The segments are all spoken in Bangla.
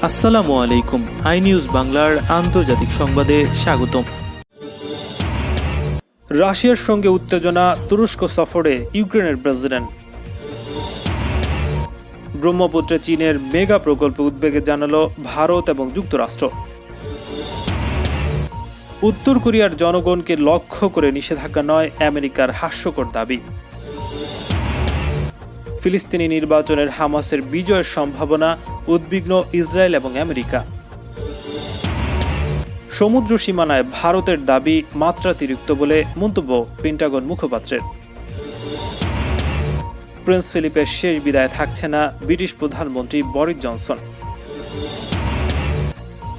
আসসালামু আলাইকুম। আই নিউজ বাংলার আন্তর্জাতিক সংবাদে স্বাগতম। রাশিয়ার সঙ্গে উত্তেজনা, তুরস্ক সফরে ইউক্রেনের প্রেসিডেন্ট। ব্রহ্মপুত্রে চীনের মেগা প্রকল্পে উদ্বেগে জানালো ভারত এবং যুক্তরাষ্ট্র। উত্তর কোরিয়ার জনগণকে লক্ষ্য করে নিষেধাজ্ঞা নয় আমেরিকার হাস্যকর দাবি। ফিলিস্তিনি নির্বাচনের হামাসের বিজয়ের সম্ভাবনা, উদ্বিগ্ন ইসরায়েল এবং আমেরিকা। সমুদ্র সীমানায় ভারতের দাবি মাত্রাতিরিক্ত বলে মন্তব্য পেন্টাগন মুখপাত্রের। প্রিন্স ফিলিপের শেষ বিদায় থাকছে না ব্রিটিশ প্রধানমন্ত্রী বরিস জনসন।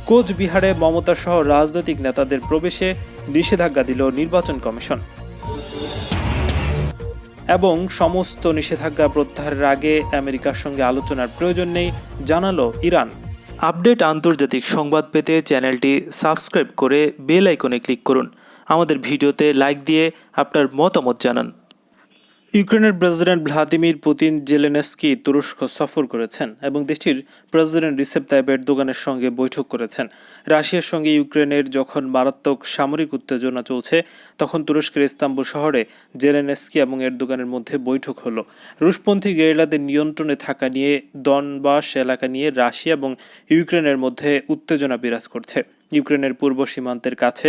কোচবিহারে মমতা সহ রাজনৈতিক নেতাদের প্রবেশে নিষেধাজ্ঞা দিল নির্বাচন কমিশন। এবং সমস্ত নিষেধাজ্ঞা প্রত্যাহারের আগে আমেরিকার সঙ্গে আলোচনার প্রয়োজন নেই জানালো ইরান। আপডেট আন্তর্জাতিক সংবাদ পেতে চ্যানেলটি সাবস্ক্রাইব করে বেল আইকনে ক্লিক করুন। আমাদের ভিডিওতে লাইক দিয়ে আপনার মতামত জানান। ইউক্রেনের প্রেসিডেন্ট ভ্লাদিমির পুতিন জেলেনস্কি তুরস্ক সফর করেছেন এবং দেশটির প্রেসিডেন্ট রিসেপ তাইপ এরদোগানের সঙ্গে বৈঠক করেছেন। রাশিয়ার সঙ্গে ইউক্রেনের যখন মারাত্মক সামরিক উত্তেজনা চলছে, তখন তুরস্কের ইস্তাম্বুল শহরে জেলেনস্কি এবং এরদোগানের মধ্যে বৈঠক হলো। রুশপন্থী গেরিলাদের নিয়ন্ত্রণে থাকা নিয়ে ডনবাস এলাকা নিয়ে রাশিয়া এবং ইউক্রেনের মধ্যে উত্তেজনা বিরাজ করছে। ইউক্রেনের পূর্ব সীমান্তের কাছে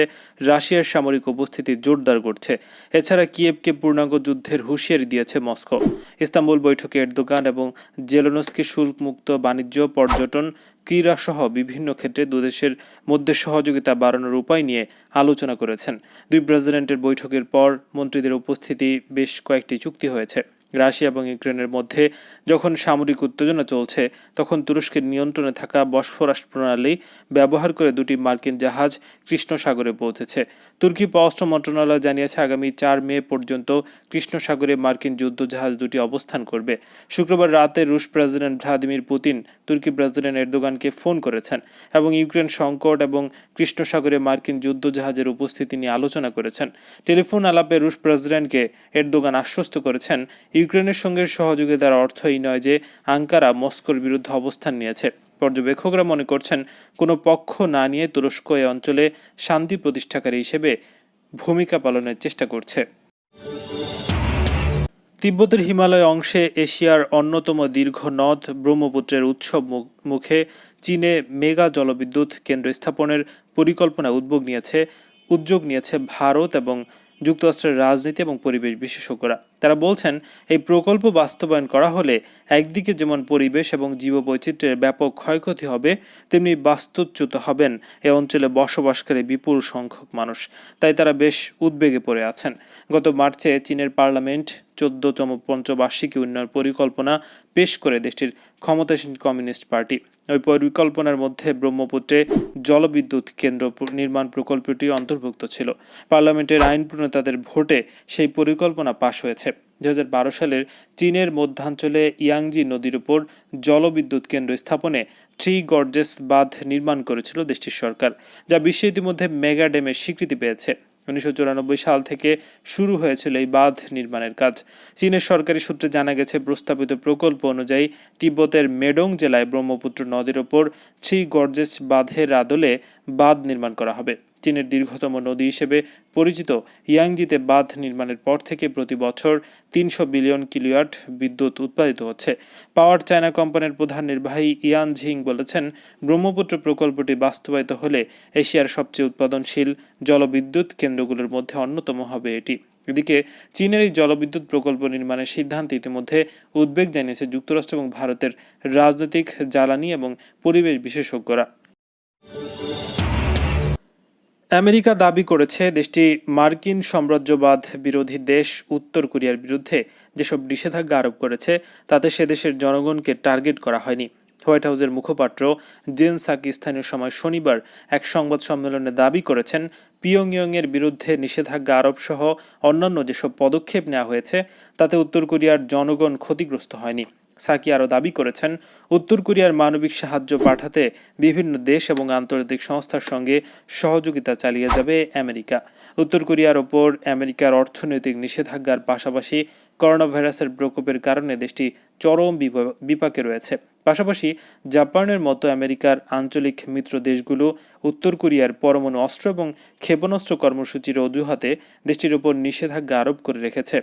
রাশিয়ার সামরিক উপস্থিতি জোরদার করছে। এছাড়া কিয়েভকে পূর্ণাঙ্গ যুদ্ধের হুঁশিয়ারি দিয়েছে মস্কো। ইস্তাম্বুল বৈঠকে এরদোগান এবং জেলেনস্কি শুল্কমুক্ত বাণিজ্য, পর্যটন, ক্রীড়া সহ বিভিন্ন ক্ষেত্রে দুদেশের মধ্যে সহযোগিতা বাড়ানোর উপায় নিয়ে আলোচনা করেছেন। দুই প্রেসিডেন্টের বৈঠকের পর মন্ত্রীদের উপস্থিতি বেশ কয়েকটি চুক্তি হয়েছে। রাশিয়া এবং ইউক্রেনের মধ্যে যখন সামরিক উত্তেজনা চলছে, তখন তুরস্কের নিয়ন্ত্রণে থাকা বসফরাস প্রণালী ব্যবহার করে দুটি মার্কিন জাহাজ কৃষ্ণ সাগরে পৌঁছেছে। তুর্কি পররাষ্ট্র মন্ত্রণালয় জানিয়েছে, আগামী 4 মে পর্যন্ত কৃষ্ণ সাগরে মার্কিন যুদ্ধজাহাজ দুটি অবস্থান করবে। শুক্রবার রাতে রুশ প্রেসিডেন্ট ভ্লাদিমির পুতিন তুর্কি প্রেসিডেন্ট এরদোগানকে ফোন করেছেন এবং ইউক্রেন সংকট এবং কৃষ্ণ সাগরে মার্কিন যুদ্ধজাহাজের উপস্থিতি নিয়ে আলোচনা করেছেন। টেলিফোন আলাপে রুশ প্রেসিডেন্টকে এরদোগান আশ্বস্ত করেছেন, ইউক্রেনের সঙ্গে সহযোগিতার অর্থ এই নয় যে আঙ্কারা মস্কোর বিরুদ্ধে অবস্থান নিয়েছে। পর্যবেক্ষকরা মনে করছেন, কোনো পক্ষ না নিয়ে তুরস্ক এই অঞ্চলে শান্তি প্রতিষ্ঠাকারী হিসেবে ভূমিকা পালনের চেষ্টা করছে। তিব্বতের হিমালয় অংশে এশিয়ার অন্যতম দীর্ঘ নদ ব্রহ্মপুত্রের উৎসব মুখে চীনে মেগা জলবিদ্যুৎ কেন্দ্র স্থাপনের পরিকল্পনা উদ্যোগ নিয়েছে ভারত এবং যুক্তরাষ্ট্রের রাজনীতি এবং পরিবেশ বিশেষজ্ঞরা। তারা বলছেন, এই প্রকল্প বাস্তবায়ন করা হলে একদিকে যেমন পরিবেশ এবং জীববৈচিত্র্যের ব্যাপক ক্ষয়ক্ষতি হবে, তেমনি বাস্তুচ্যুত হবেন এ অঞ্চলে বসবাসকারী বিপুল সংখ্যক মানুষ। তাই তারা বেশ উদ্বেগে পড়ে আছেন। গত মার্চে চীনের পার্লামেন্ট 14তম পঞ্চবার্ষিকী উন্নয়ন পরিকল্পনা পেশ করে দেশটির ক্ষমতাসীন কমিউনিস্ট পার্টি। ওই পরিকল্পনার মধ্যে ব্রহ্মপুত্রে জলবিদ্যুৎ কেন্দ্র নির্মাণ প্রকল্পটি অন্তর্ভুক্ত ছিল। পার্লামেন্টের আইন প্রণেতাদের ভোটে সেই পরিকল্পনা পাশ হয়েছে। 2012 সালের চীনের মধ্যাঞ্চলে ইয়াংজি নদীর উপর জলবিদ্যুৎ কেন্দ্র স্থাপনে থ্রি গর্জেস বাঁধ নির্মাণ করেছিল দেশটির সরকার, যা বিশ্বে ইতিমধ্যে মেগা ড্যামের স্বীকৃতি পেয়েছে। 1994 সাল থেকে শুরু হয়েছিল এই বাঁধ নির্মাণের কাজ। চীনের সরকারি সূত্রে জানা গেছে, প্রস্তাবিত প্রকল্প অনুযায়ী তিব্বতের মেডং জেলায় ব্রহ্মপুত্র নদীর ওপর থ্রি গর্জেস বাঁধের আদলে বাঁধ নির্মাণ করা হবে। চীনের দীর্ঘতম নদী হিসেবে পরিচিত ইয়াংজিতে বাঁধ নির্মাণের পর থেকে প্রতি বছর 300 বিলিয়ন কিলোওয়াট বিদ্যুৎ উৎপাদিত হচ্ছে। পাওয়ার চায়না কোম্পানির প্রধান নির্বাহী ইয়ান ঝিং বলেছেন, ব্রহ্মপুত্র প্রকল্পটি বাস্তবায়িত হলে এশিয়ার সবচেয়ে উৎপাদনশীল জলবিদ্যুৎ কেন্দ্রগুলোর মধ্যে অন্যতম হবে এটি। এদিকে চীনের এই জলবিদ্যুৎ প্রকল্প নির্মাণের সিদ্ধান্তে ইতিমধ্যে উদ্বেগ জানিয়েছে যুক্তরাষ্ট্র এবং ভারতের রাজনৈতিক, জ্বালানি এবং পরিবেশ বিশেষজ্ঞরা। আমেরিকা দাবি করেছে, দেশটি মার্কিন সাম্রাজ্যবাদ বিরোধী দেশ উত্তর কোরিয়ার বিরুদ্ধে যেসব নিষেধাজ্ঞা আরোপ করেছে, তাতে সে দেশের জনগণকে টার্গেট করা হয়নি। হোয়াইট হাউসের মুখপাত্র জেন সাকি স্থানীয় সময় শনিবার এক সংবাদ সম্মেলনে দাবি করেছেন, পিয়ংইয়ংয়ের বিরুদ্ধে নিষেধাজ্ঞা আরোপ সহ অন্যান্য যেসব পদক্ষেপ নেওয়া হয়েছে, তাতে উত্তর কোরিয়ার জনগণ ক্ষতিগ্রস্ত হয়নি। সাকি আরও দাবি করেছেন, উত্তর কোরিয়ার মানবিক সাহায্য পাঠাতে বিভিন্ন দেশ এবং আন্তর্জাতিক সংস্থার সঙ্গে সহযোগিতা চালিয়ে যাবে আমেরিকা। উত্তর কোরিয়ার ওপর আমেরিকার অর্থনৈতিক নিষেধাজ্ঞার পাশাপাশি করোনা ভাইরাসের প্রকোপের কারণে দেশটি চরম বিপাকে রয়েছে। পাশাপাশি জাপানের মতো আমেরিকার আঞ্চলিক মিত্র দেশগুলো উত্তর কোরিয়ার পরমাণু অস্ত্র এবং ক্ষেপণাস্ত্র কর্মসূচির অজুহাতে দেশটির উপর নিষেধাজ্ঞা আরোপ করে রেখেছে।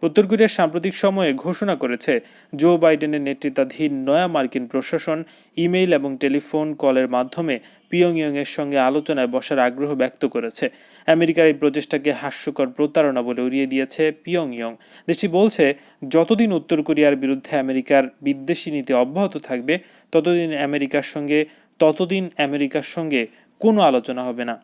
উত্তর কোরিয়ার সাম্প্রতিক সময়ে ঘোষণা করেছে জো বাইডেনের নেতৃত্বাধীন নয়া মার্কিন প্রশাসন ইমেইল এবং টেলিফোন কলের মাধ্যমে পিয়ংইয়ংয়ের সঙ্গে আলোচনায় বসার আগ্রহ ব্যক্ত করেছে। আমেরিকার এই প্রচেষ্টাকে হাস্যকর প্রতারণা বলে উড়িয়ে দিয়েছে পিয়ংইয়ং। দেশটি বলছে, যতদিন উত্তর কোরিয়ার বিরুদ্ধে আমেরিকার বিদ্বেষী নীতি অব্যাহত থাকবে ততদিন আমেরিকার সঙ্গে কোনো আলোচনা হবে না।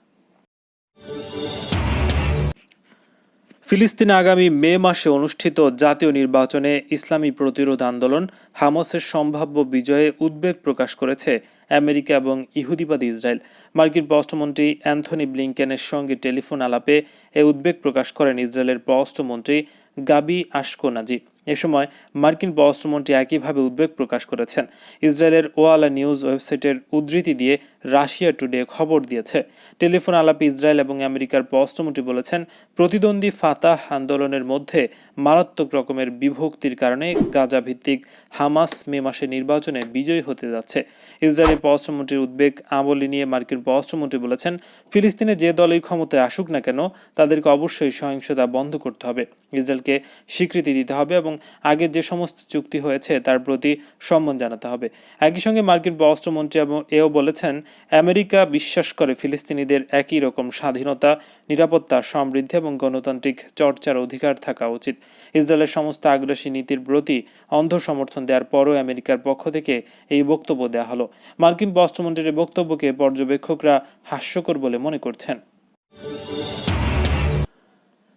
ফিলিস্তিনে আগামী মে মাসে অনুষ্ঠিত জাতীয় নির্বাচনে ইসলামী প্রতিরোধ আন্দোলন হামাসের সম্ভাব্য বিজয়ে উদ্বেগ প্রকাশ করেছে আমেরিকা এবং ইহুদিবাদী ইসরায়েল। মার্কিন পররাষ্ট্রমন্ত্রী অ্যান্থনি ব্লিংকেনের সঙ্গে টেলিফোন আলাপে এ উদ্বেগ প্রকাশ করেন ইসরায়েলের পররাষ্ট্রমন্ত্রী গাবি আশকোনাজি। এ সময় মার্কিন পররাষ্ট্রমন্ত্রী একইভাবে উদ্বেগ প্রকাশ করেছেন। ইসরায়েলের ওয়ালা নিউজ ওয়েবসাইটের উদ্ধৃতি দিয়ে রাশিয়া টুডে খবর দিয়েছে। টেলিফোন আলাপে ইসরায়েল এবং আমেরিকার পররাষ্ট্রমন্ত্রী বলেছেন, প্রতিদ্বন্দ্বী ফাতাহ আন্দোলনের মধ্যে মারাত্মক রকমের বিভক্তির কারণে গাজা ভিত্তিক হামাস মে মাসে নির্বাচনে বিজয়ী হতে যাচ্ছে। ইসরায়েলি পররাষ্ট্রমন্ত্রীর উদ্বেগ আমলে নিয়ে মার্কিন পররাষ্ট্রমন্ত্রী বলেছেন, ফিলিস্তিনে যে দলই ক্ষমতায় আসুক না কেন তাদেরকে অবশ্যই সহিংসতা বন্ধ করতে হবে, ইসরায়েলকে স্বীকৃতি দিতে হবে এবং আগের যে সমস্ত চুক্তি হয়েছে তার প্রতি সম্মান জানাতে হবে। একই সঙ্গে মার্কিন পররাষ্ট্রমন্ত্রী এও বলেছেন, আমেরিকা বিশ্বাস করে ফিলিস্তিনিদের একই রকম স্বাধীনতা, নিরাপত্তা, সমৃদ্ধি এবং গণতান্ত্রিক চর্চার অধিকার থাকা উচিত। ইসরায়েলের সমস্ত আগ্রাসী নীতির প্রতি অন্ধ সমর্থন দেওয়ার পরও আমেরিকার পক্ষ থেকে এই বক্তব্য দেওয়া হলো। মার্কিন পররাষ্ট্রমন্ত্রীর এই বক্তব্যকে পর্যবেক্ষকরা হাস্যকর বলে মনে করছেন।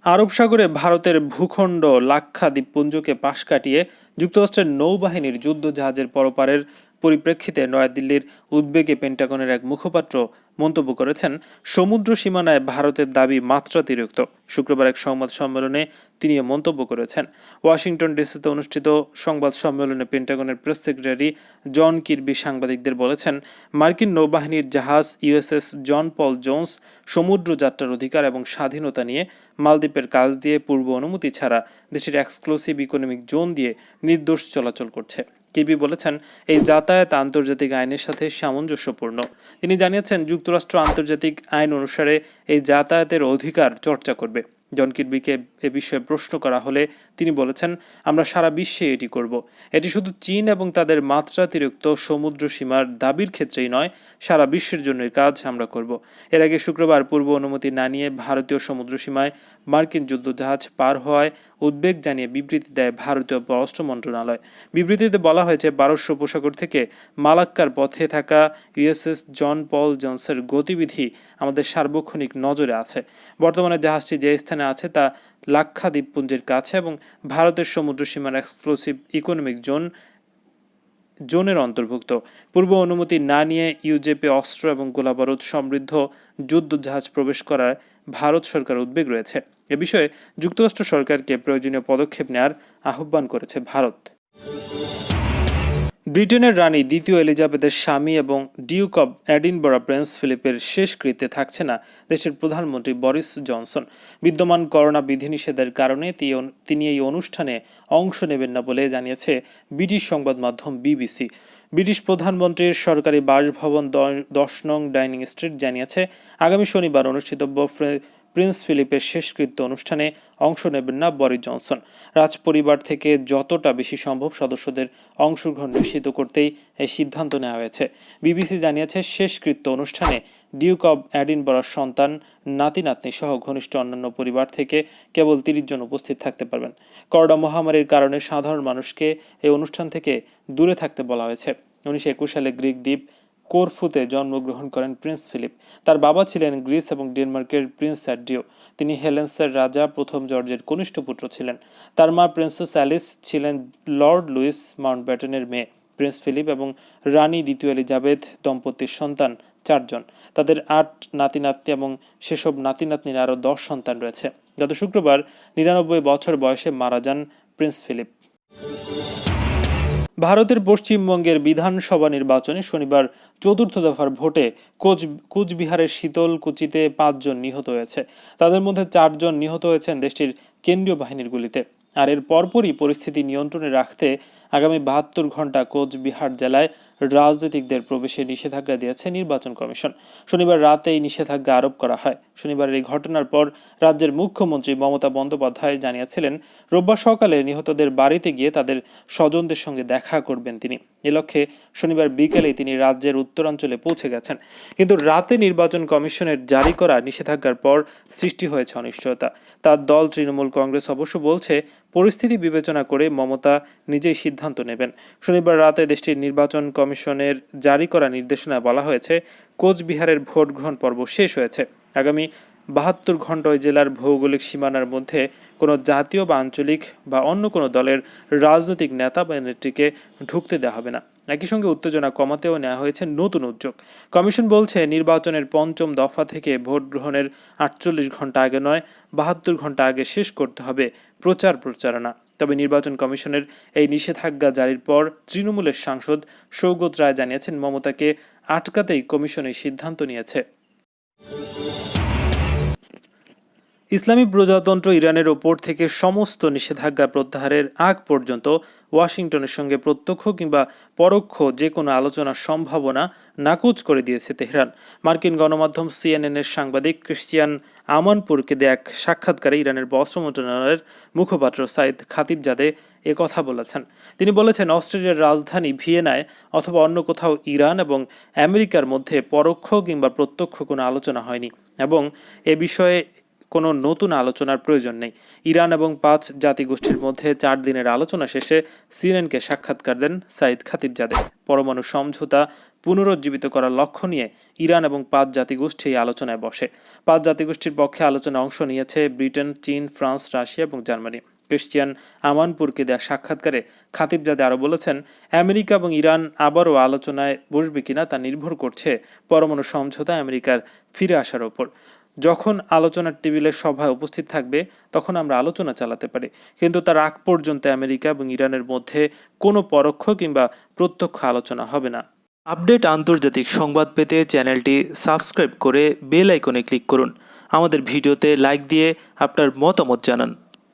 আরব সাগরে ভারতের ভূখণ্ড লাক্ষা দ্বীপপুঞ্জকে পাশ কাটিয়ে যুক্তরাষ্ট্রের নৌবাহিনীর যুদ্ধজাহাজের পরপারের পরিপ্রেক্ষিতে নয়াদিল্লির উদ্বেগে পেন্টাগনের এক মুখপাত্র মন্তব্য করেছেন, সমুদ্র সীমানায় ভারতের দাবি মাত্রাতিরিক্ত। শুক্রবার এক সংবাদ সম্মেলনে তিনি মন্তব্য করেছেন। ওয়াশিংটন ডিসিতে অনুষ্ঠিত সংবাদ সম্মেলনে পেন্টাগনের প্রেস সেক্রেটারি জন কির্বি সাংবাদিকদের বলেছেন, মার্কিন নৌবাহিনীর জাহাজ ইউএসএস জন পল জোন্স সমুদ্র যাত্রার অধিকার এবং স্বাধীনতা নিয়ে মালদ্বীপের কাছ দিয়ে পূর্ব অনুমতি ছাড়া দেশের এক্সক্লুসিভ ইকোনমিক জোন দিয়ে নির্দোষ চলাচল করছে। কির্বি বলেছেন, এই যাতায়াত আন্তর্জাতিক আইনের সাথে সামঞ্জস্যপূর্ণ। তিনি জানিয়েছেন, যুক্তরাষ্ট্র আন্তর্জাতিক আইন অনুসারে এই যাতায়াতের অধিকার চর্চা করবে। জন কির্বিকে এ বিষয়ে প্রশ্ন করা হলে তিনি বলেছেন, আমরা সারা বিশ্বে এটি করব। এটি শুধু চীন এবং তাদের মাত্রাতিরিক্ত সমুদ্র সীমার দাবির ক্ষেত্রেই নয়, সারা বিশ্বের জন্য কাজ আমরা করব। এর আগে শুক্রবার পূর্ব অনুমতি না নিয়ে ভারতীয় সমুদ্র সীমায় মার্কিন যুদ্ধজাহাজ পার হওয়ায় উদ্বেগ জানিয়ে বিবৃতি দেয় ভারতীয় পররাষ্ট্র মন্ত্রণালয়। বিবৃতিতে বলা হয়েছে, পারস্য উপসাগর থেকে মালাক্কার পথে থাকা ইউএসএস জন পল জোন্সের গতিবিধি আমাদের সার্বক্ষণিক নজরে আছে। বর্তমানে জাহাজটি যে স্থানে আছে তা লাক্ষা দ্বীপপুঞ্জের কাছে এবং ভারতের সমুদ্র সীমার এক্সক্লুসিভ ইকোনমিক জোনের অন্তর্ভুক্ত। পূর্ব অনুমতি না নিয়ে ইউজেপে অস্ত্র এবং গোলাবারুদ সমৃদ্ধ যুদ্ধজাহাজ প্রবেশ করায় ভারত সরকার উদ্বেগ রয়েছে। এ বিষয়ে যুক্তরাষ্ট্র সরকারকে প্রয়োজনীয় পদক্ষেপ নেওয়ার আহ্বান করেছে ভারত। ব্রিটেনের রানী দ্বিতীয় এলিজাবেথের স্বামী এবং ডিউক অব এডিনবরা প্রিন্স ফিলিপের শেষকৃত্যে থাকছে না দেশের প্রধানমন্ত্রী বরিস জনসন। বিদ্যমান করোনা বিধিনিষেধের কারণে তিনি এই অনুষ্ঠানে অংশ নেবেন না বলে জানিয়েছে ব্রিটিশ সংবাদ মাধ্যম বিবিসি। ব্রিটিশ প্রধানমন্ত্রীর সরকারি বাসভবন 10 নং ডাইনিং স্ট্রিট জানিয়েছে, আগামী শনিবার অনুষ্ঠিতব্য প্রিন্স ফিলিপের শেষকৃত্য অনুষ্ঠানে অংশ নেবেন না বরিস জনসন। রাজপরিবার থেকে যতটা বেশি সম্ভব সদস্যদের অংশগ্রহণ নিশ্চিত করতেই এই সিদ্ধান্ত নেওয়া হয়েছে। বিবিসি জানিয়েছে, শেষকৃত্য অনুষ্ঠানে ডিউক অব এডিনবরার সন্তান, নাতি নাতনি সহ ঘনিষ্ঠ অন্যান্য পরিবার থেকে কেবল 30 জন উপস্থিত থাকতে পারবেন। করোনা মহামারীর কারণে সাধারণ মানুষকে এই অনুষ্ঠান থেকে দূরে থাকতে বলা হয়েছে। 1921 সালে গ্রিক দ্বীপ কোরফুতে জন্মগ্রহণ করেন প্রিন্স ফিলিপ। তার বাবা ছিলেন গ্রিস এবং ডেনমার্কের প্রিন্স অ্যাড্রিও। তিনি হেলেন্সের রাজা প্রথম জর্জের কনিষ্ঠ পুত্র ছিলেন। তার মা প্রিন্সেস অ্যালিস ছিলেন লর্ড লুইস মাউন্টব্যাটেনের মেয়ে। প্রিন্স ফিলিপ এবং রানী দ্বিতীয় এলিজাবেথ দম্পতির সন্তান 4 জন। তাদের 8 নাতি নাতনি এবং সেসব নাতি নাতনির আরও 10 সন্তান রয়েছে। গত শুক্রবার 99 বছর বয়সে মারা যান প্রিন্স ফিলিপ। ভারতের পশ্চিমবঙ্গের বিধানসভা নির্বাচনে শনিবার চতুর্থ দফার ভোটে কোচবিহারের শীতলকুচিতে 5 জন নিহত হয়েছে। তাদের মধ্যে 4 জন নিহত হয়েছেন দেশটির কেন্দ্রীয় বাহিনীর গুলিতে। আর এর পরপরই পরিস্থিতি নিয়ন্ত্রণে রাখতে আগামী 72 ঘন্টা কোচবিহার জেলায় রাজনীতিকদের প্রবেশে নিষেধাজ্ঞা দিয়েছে নির্বাচন কমিশন। শনিবার রাতে এই নিষেধাজ্ঞা আরোপ করা হয়। শনিবারের এই ঘটনার পর রাজ্যের মুখ্যমন্ত্রী মমতা বন্দ্যোপাধ্যায় জানিয়েছিলেন, রোববার সকালে নিহতদের বাড়িতে গিয়ে তাদের স্বজনদের সঙ্গে দেখা করবেন তিনি। এ লক্ষ্যে শনিবার বিকেলে তিনি রাজ্যের উত্তরাঞ্চলে পৌঁছে গেছেন। কিন্তু রাতে নির্বাচন কমিশনের জারি করা নিষেধাজ্ঞার পর সৃষ্টি হয়েছে অনিশ্চয়তা। তার দল তৃণমূল কংগ্রেস অবশ্য বলছে, পরিস্থিতি বিবেচনা করে মমতা নিজেই সিদ্ধান্ত নেবেন। শনিবার রাতে দেশটির নির্বাচন কমিশনের জারি করা নির্দেশনায় বলা হয়েছে, কোচবিহারের ভোট গ্রহণ পর্ব শেষ হয়েছে। আগামী 72 ঘন্টায় জেলার ভৌগোলিক সীমানার মধ্যে কোনো জাতীয় বা আঞ্চলিক বা অন্য কোনো দলের রাজনৈতিক নেতা বা নেত্রীকে ঢুকতে দেওয়া হবে না। একই সঙ্গে উত্তেজনা কমাতেও নেওয়া হয়েছে নতুন উদ্যোগ। কমিশন বলছে, নির্বাচনের পঞ্চম দফা থেকে ভোট গ্রহণের 48 ঘন্টা আগে নয়, 72 ঘন্টা আগে শেষ করতে হবে প্রচারণা। তবে নির্বাচন কমিশনের এই নিষেধাজ্ঞা জারির পর তৃণমূলের সাংসদ সৌগত রায় জানিয়েছেন, মমতাকে আটকাতেই কমিশন এই সিদ্ধান্ত নিয়েছে। ইসলামী প্রজাতন্ত্র ইরানের ওপর থেকে সমস্ত নিষেধাজ্ঞা প্রত্যাহারের আগ পর্যন্ত ওয়াশিংটনের সঙ্গে প্রত্যক্ষ কিংবা পরোক্ষ যে কোনো আলোচনার সম্ভাবনা নাকচ করে দিয়েছে তেহরান। মার্কিন গণমাধ্যম সিএনএনের সাংবাদিক ক্রিশ্চিয়ান আমানপুরকে দেয়া এক সাক্ষাৎকারে ইরানের পররাষ্ট্র মন্ত্রণালয়ের মুখপাত্র সাইদ খাতিবজাদে কথা বলেছেন। তিনি বলেছেন, অস্ট্রেলিয়ার রাজধানী ভিয়েনায় অথবা অন্য কোথাও ইরান এবং আমেরিকার মধ্যে পরোক্ষ কিংবা প্রত্যক্ষ কোনো আলোচনা হয়নি এবং এ বিষয়ে কোনো নতুন আলোচনার প্রয়োজন নেই। ইরান এবং 5 জাতিগোষ্ঠীর মধ্যে 4 দিনের আলোচনা শেষে সিএনএনকে সাক্ষাৎকার দেন সাইদ খাতিবজাদে। পরমাণু সমঝোতা পুনরুজ্জীবিত করার লক্ষ্য নিয়ে ইরান এবং 5 জাতিগোষ্ঠী এই আলোচনায় বসে। 5 জাতিগোষ্ঠীর পক্ষে আলোচনায় অংশ নিয়েছে ব্রিটেন, চীন, ফ্রান্স, রাশিয়া এবং জার্মানি। ক্রিশ্চিয়ান আমানপুরকে দেয়া সাক্ষাৎকারে খাতিবজাদে আরও বলেছেন, আমেরিকা এবং ইরান আবারও আলোচনায় বসবে কিনা তা নির্ভর করছে পরমাণু সমঝোতা আমেরিকার ফিরে আসার ওপর। যখন আলোচনার টেবিলের সভায় উপস্থিত থাকবে তখন আমরা আলোচনা চালাতে পারি, কিন্তু তার আগ পর্যন্ত আমেরিকা এবং ইরানের মধ্যে কোনো পরোক্ষ কিংবা প্রত্যক্ষ আলোচনা হবে না। আপডেট আন্তর্জাতিক সংবাদ পেতে চ্যানেলটি সাবস্ক্রাইব করে বেল আইকনে ক্লিক করুন। আমাদের ভিডিওতে লাইক দিয়ে আপনার মতামত জানান।